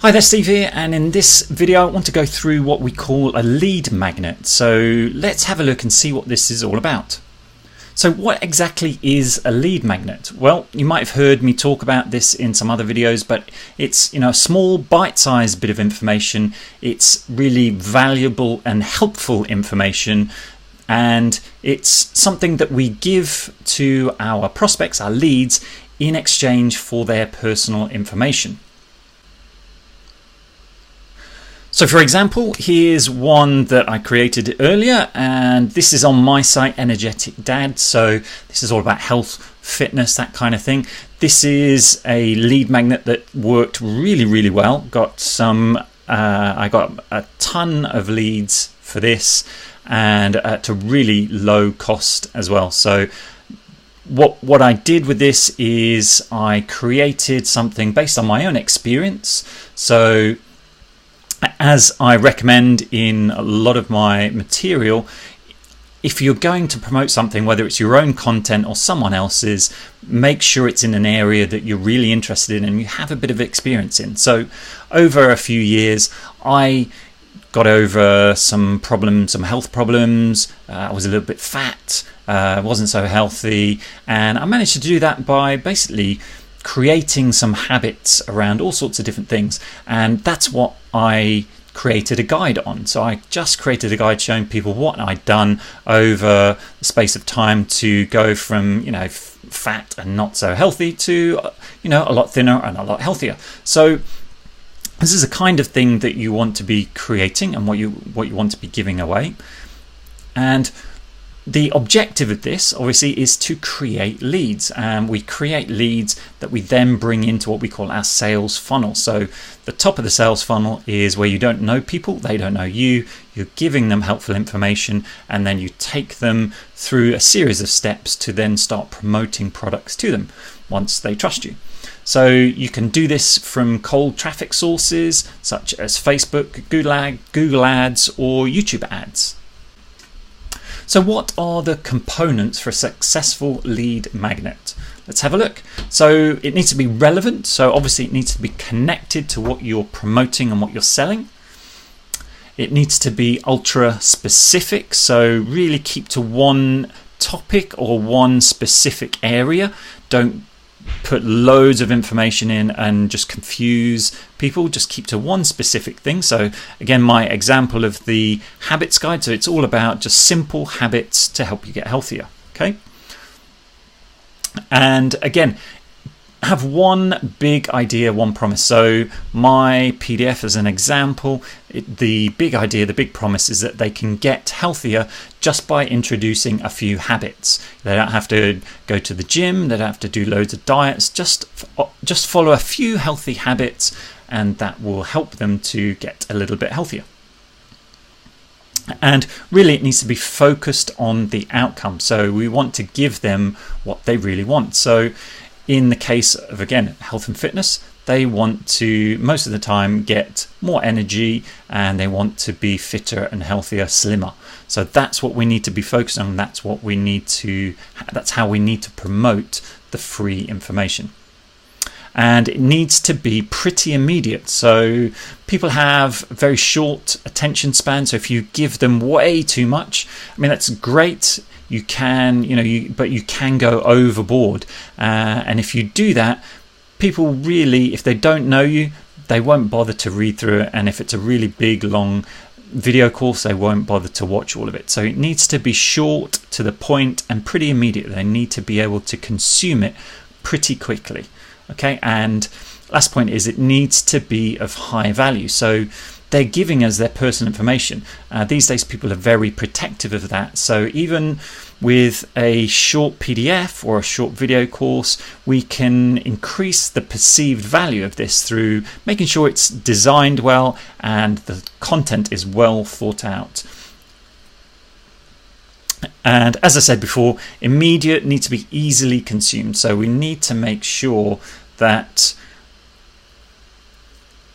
Hi there, Steve here, and in this video I want to go through what we call a lead magnet. So let's have a look and see what this is all about. So what exactly is a lead magnet? Well, you might have heard me talk about this in some other videos, but it's a small bite-sized bit of information. It's really valuable and helpful information, and it's something that we give to our prospects, our leads, in exchange for their personal information. So for example, here's one that I created earlier, and this is on my site, Energetic Dad. So this is all about health, fitness, that kind of thing. This is a lead magnet that worked really well. I got a ton of leads for this, and at a really low cost as well. So what I did with this is I created something based on my own experience. So as I recommend in a lot of my material, if you're going to promote something, whether it's your own content or someone else's, make sure it's in an area that you're really interested in and you have a bit of experience in. So over a few years, I got over some problems, some health problems. I was a little bit fat, wasn't so healthy, and I managed to do that by basically creating some habits around all sorts of different things, and that's what I created a guide on. So I just created a guide showing people what I'd done over the space of time to go from fat and not so healthy to a lot thinner and a lot healthier. So this is a kind of thing that you want to be creating and what you want to be giving away. And the objective of this obviously is to create leads, and we create leads that we then bring into what we call our sales funnel. So the top of the sales funnel is where you don't know people, they don't know you, you're giving them helpful information, and then you take them through a series of steps to then start promoting products to them once they trust you. So you can do this from cold traffic sources such as Facebook, Google Ads, or YouTube ads. So what are the components for a successful lead magnet? Let's have a look. So it needs to be relevant. So obviously it needs to be connected to what you're promoting and what you're selling. It needs to be ultra specific. So really keep to one topic or one specific area. Don't put loads of information in and just confuse people. Just keep to one specific thing. So again, my example of the habits guide, so it's all about just simple habits to help you get healthier. Okay, and again, have one big idea, one promise. So my PDF as an example, the big idea, the big promise is that they can get healthier just by introducing a few habits. They don't have to go to the gym, they don't have to do loads of diets, just follow a few healthy habits, and that will help them to get a little bit healthier. And really it needs to be focused on the outcome. So we want to give them what they really want. So in the case of, again, health and fitness, they want to, most of the time, get more energy, and they want to be fitter and healthier, slimmer. So that's what we need to be focused on. That's how we need to promote the free information. And it needs to be pretty immediate. So people have very short attention span. So if you give them way too much, that's great. You can, but you can go overboard. And if you do that, people really, if they don't know you, they won't bother to read through it. And if it's a really big, long video course, they won't bother to watch all of it. So it needs to be short, to the point, and pretty immediate. They need to be able to consume it pretty quickly. Okay, and last point is it needs to be of high value. So they're giving us their personal information. These days people are very protective of that. So even with a short PDF or a short video course, we can increase the perceived value of this through making sure it's designed well and the content is well thought out. And as I said before, immediate needs to be easily consumed. So we need to make sure that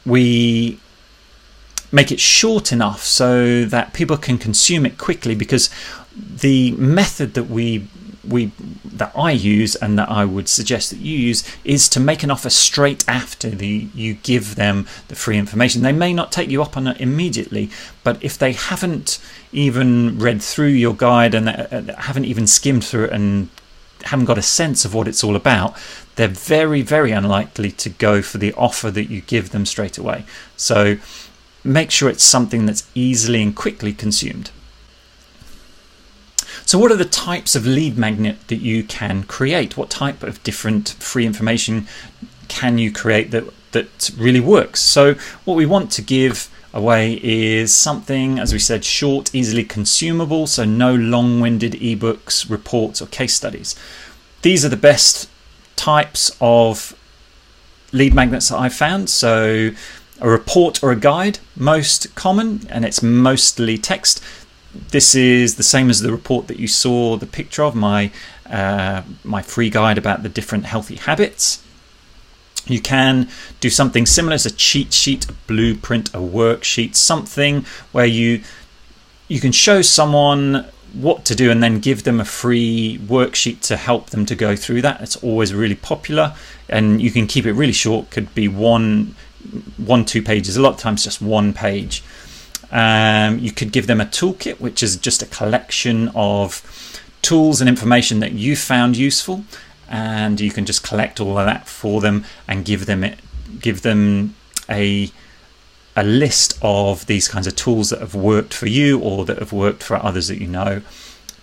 we make it short enough so that people can consume it quickly, because the method that we I use and that I would suggest that you use is to make an offer straight after you give them the free information. They may not take you up on it immediately, but if they haven't even read through your guide and haven't even skimmed through it and haven't got a sense of what it's all about, they're very, very unlikely to go for the offer that you give them straight away. So make sure it's something that's easily and quickly consumed. So what are the types of lead magnet that you can create? What type of different free information can you create that really works? So what we want to give away is something, as we said, short, easily consumable, so no long-winded ebooks, reports or case studies. These are the best types of lead magnets that I've found. So a report or a guide, most common, and it's mostly text. This is the same as the report that you saw the picture of, my free guide about the different healthy habits. You can do something similar as a cheat sheet, a blueprint, a worksheet, something where you can show someone what to do and then give them a free worksheet to help them to go through that. It's always really popular, and you can keep it really short. Could be 2 pages, a lot of times just 1 page. You could give them a toolkit, which is just a collection of tools and information that you found useful, and you can just collect all of that for them and give them a list of these kinds of tools that have worked for you or that have worked for others that you know.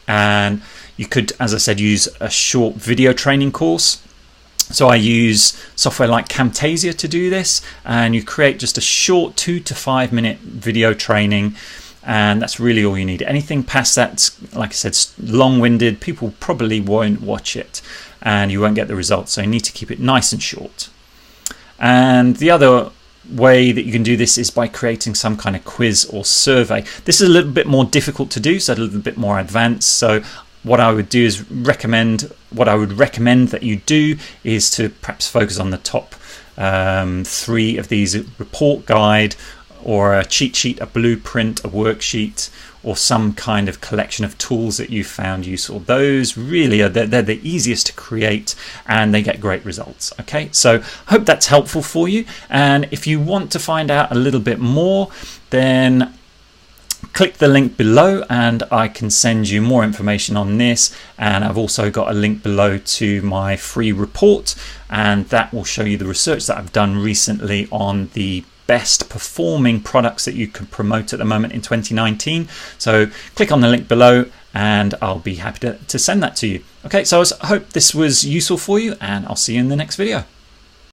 And you could, as I said, use a short video training course. So I use software like Camtasia to do this, and you create just a short 2 to 5 minute video training, and that's really all you need. Anything past that, like I said, long-winded, people probably won't watch it and you won't get the results, so you need to keep it nice and short. And the other way that you can do this is by creating some kind of quiz or survey. This is a little bit more difficult to do, so a little bit more advanced. So what I would recommend that you do is to perhaps focus on the top 3 of these: report, guide, or a cheat sheet, a blueprint, a worksheet, or some kind of collection of tools that you found useful. Those really are they're the easiest to create, and they get great results. Okay, so hope that's helpful for you. And if you want to find out a little bit more, then click the link below and I can send you more information on this. And I've also got a link below to my free report, and that will show you the research that I've done recently on the best performing products that you can promote at the moment in 2019. So click on the link below and I'll be happy to send that to you. Okay, so I hope this was useful for you, and I'll see you in the next video.